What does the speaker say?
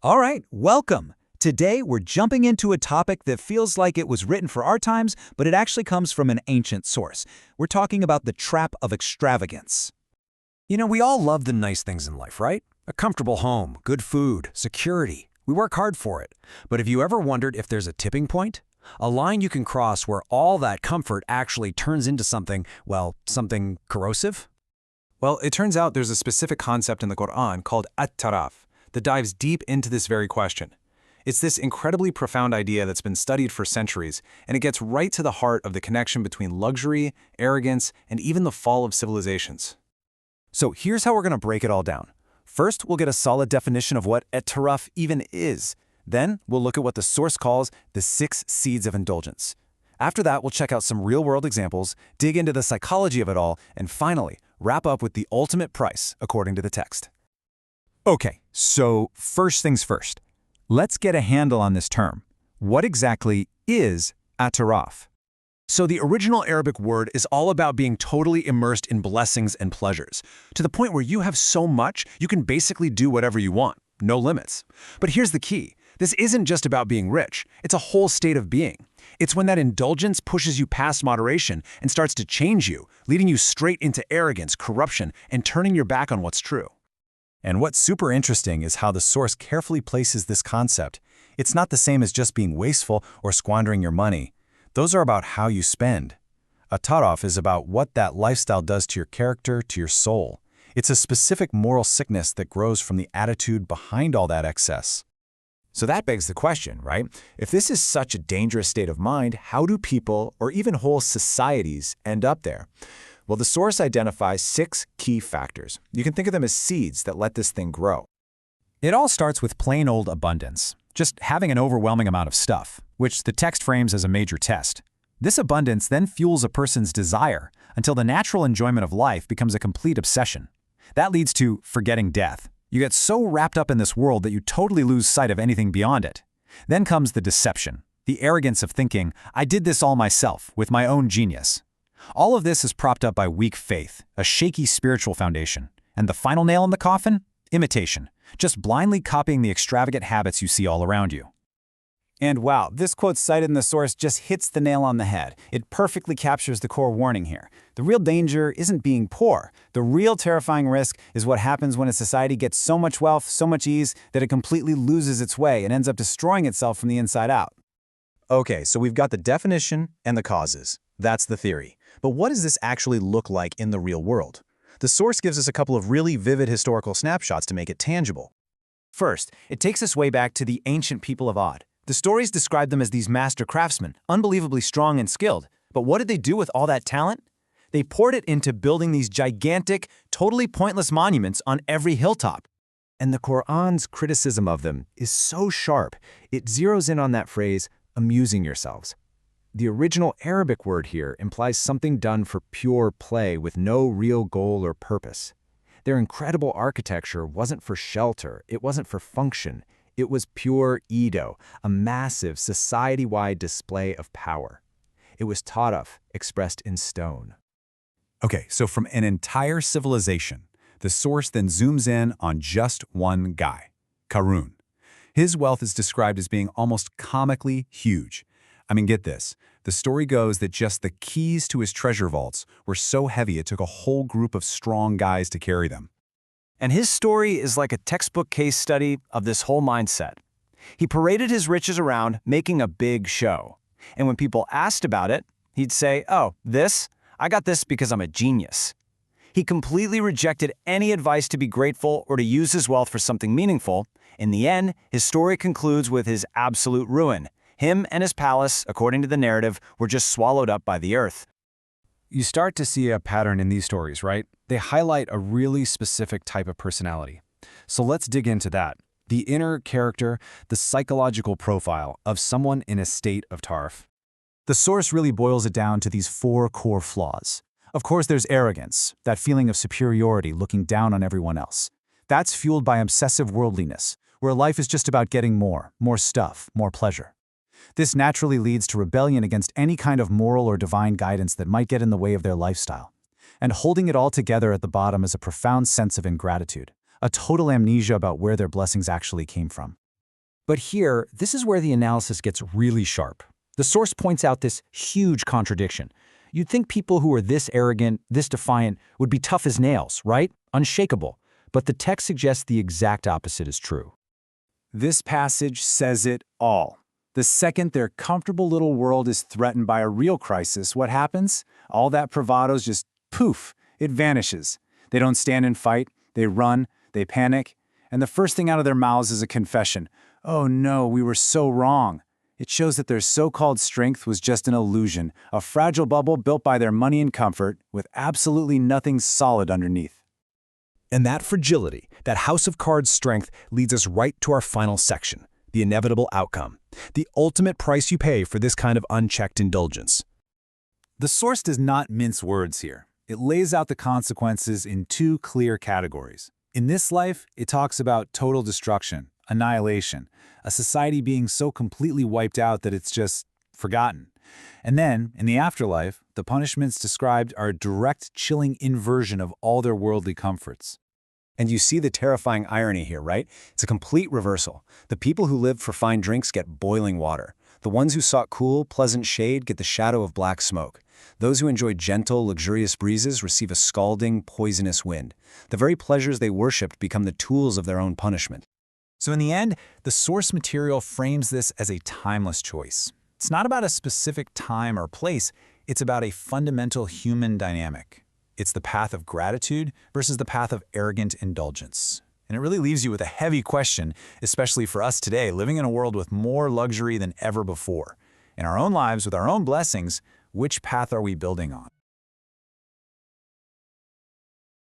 All right, welcome. Today we're jumping into a topic that feels like it was written for our times, but it actually comes from an ancient source. We're talking about the trap of extravagance. We all love the nice things in life, right? A comfortable home, good food, security. We work hard for it. But have you ever wondered if there's a tipping point? A line you can cross where all that comfort actually turns into something, well, something corrosive? Well, it turns out there's a specific concept in the Quran called at-Taraf that dives deep into this very question. It's this incredibly profound idea that's been studied for centuries, and it gets right to the heart of the connection between luxury, arrogance, and even the fall of civilizations. So here's how we're going to break it all down. First, we'll get a solid definition of what at-Taraf even is. Then, we'll look at what the source calls the 6 seeds of indulgence. After that, we'll check out some real-world examples, dig into the psychology of it all, and finally, wrap up with the ultimate price according to the text. Okay, so first things first. Let's get a handle on this term. What exactly is at-Taraf? So the original Arabic word is all about being totally immersed in blessings and pleasures, to the point where you have so much, you can basically do whatever you want, no limits. But here's the key. This isn't just about being rich. It's a whole state of being. It's when that indulgence pushes you past moderation and starts to change you, leading you straight into arrogance, corruption, and turning your back on what's true. And what's super interesting is how the source carefully places this concept. It's not the same as just being wasteful or squandering your money. Those are about how you spend. A taraf is about what that lifestyle does to your character, to your soul. It's a specific moral sickness that grows from the attitude behind all that excess. So that begs the question, right? If this is such a dangerous state of mind, how do people, or even whole societies, end up there? Well, the source identifies 6 key factors. You can think of them as seeds that let this thing grow. It all starts with plain old abundance, just having an overwhelming amount of stuff, which the text frames as a major test. This abundance then fuels a person's desire until the natural enjoyment of life becomes a complete obsession. That leads to forgetting death. You get so wrapped up in this world that you totally lose sight of anything beyond it. Then comes the deception, the arrogance of thinking, I did this all myself, with my own genius. All of this is propped up by weak faith, a shaky spiritual foundation. And the final nail in the coffin? Imitation. Just blindly copying the extravagant habits you see all around you. And wow, this quote cited in the source just hits the nail on the head. It perfectly captures the core warning here. The real danger isn't being poor. The real terrifying risk is what happens when a society gets so much wealth, so much ease, that it completely loses its way and ends up destroying itself from the inside out. Okay, so we've got the definition and the causes. That's the theory. But what does this actually look like in the real world? The source gives us a couple of really vivid historical snapshots to make it tangible. First, it takes us way back to the ancient people of Ad. The stories describe them as these master craftsmen, unbelievably strong and skilled. But what did they do with all that talent? They poured it into building these gigantic, totally pointless monuments on every hilltop. And the Quran's criticism of them is so sharp, it zeroes in on that phrase, amusing yourselves. The original Arabic word here implies something done for pure play with no real goal or purpose. Their incredible architecture wasn't for shelter, it wasn't for function. It was pure Edo, a massive society-wide display of power. It was Taraf, expressed in stone. Okay, so from an entire civilization, the source then zooms in on just one guy, Qarun. His wealth is described as being almost comically huge. I mean, get this. The story goes that just the keys to his treasure vaults were so heavy it took a whole group of strong guys to carry them. And his story is like a textbook case study of this whole mindset. He paraded his riches around, making a big show. And when people asked about it, he'd say, oh, I got this because I'm a genius. He completely rejected any advice to be grateful or to use his wealth for something meaningful. In the end, his story concludes with his absolute ruin. Him and his palace, according to the narrative, were just swallowed up by the earth. You start to see a pattern in these stories, right? They highlight a really specific type of personality. So let's dig into that. The inner character, the psychological profile of someone in a state of tarf. The source really boils it down to these 4 core flaws. Of course, there's arrogance, that feeling of superiority looking down on everyone else. That's fueled by obsessive worldliness, where life is just about getting more stuff, more pleasure. This naturally leads to rebellion against any kind of moral or divine guidance that might get in the way of their lifestyle. And holding it all together at the bottom is a profound sense of ingratitude, a total amnesia about where their blessings actually came from. But here, this is where the analysis gets really sharp. The source points out this huge contradiction. You'd think people who are this arrogant, this defiant, would be tough as nails, right? Unshakable. But the text suggests the exact opposite is true. This passage says it all. The second their comfortable little world is threatened by a real crisis, what happens? All that bravado's just poof, it vanishes. They don't stand and fight, they run, they panic, and the first thing out of their mouths is a confession. Oh no, we were so wrong. It shows that their so-called strength was just an illusion, a fragile bubble built by their money and comfort, with absolutely nothing solid underneath. And that fragility, that house of cards strength, leads us right to our final section, the inevitable outcome, the ultimate price you pay for this kind of unchecked indulgence. The source does not mince words here. It lays out the consequences in two clear categories. In this life, it talks about total destruction, annihilation, a society being so completely wiped out that it's just forgotten. And then, in the afterlife, the punishments described are a direct, chilling inversion of all their worldly comforts. And you see the terrifying irony here, right? It's a complete reversal. The people who lived for fine drinks get boiling water. The ones who sought cool, pleasant shade get the shadow of black smoke. Those who enjoyed gentle, luxurious breezes receive a scalding, poisonous wind. The very pleasures they worshipped become the tools of their own punishment. So in the end, the source material frames this as a timeless choice. It's not about a specific time or place, it's about a fundamental human dynamic. It's the path of gratitude versus the path of arrogant indulgence. And it really leaves you with a heavy question, especially for us today, living in a world with more luxury than ever before. In our own lives, with our own blessings, which path are we building on?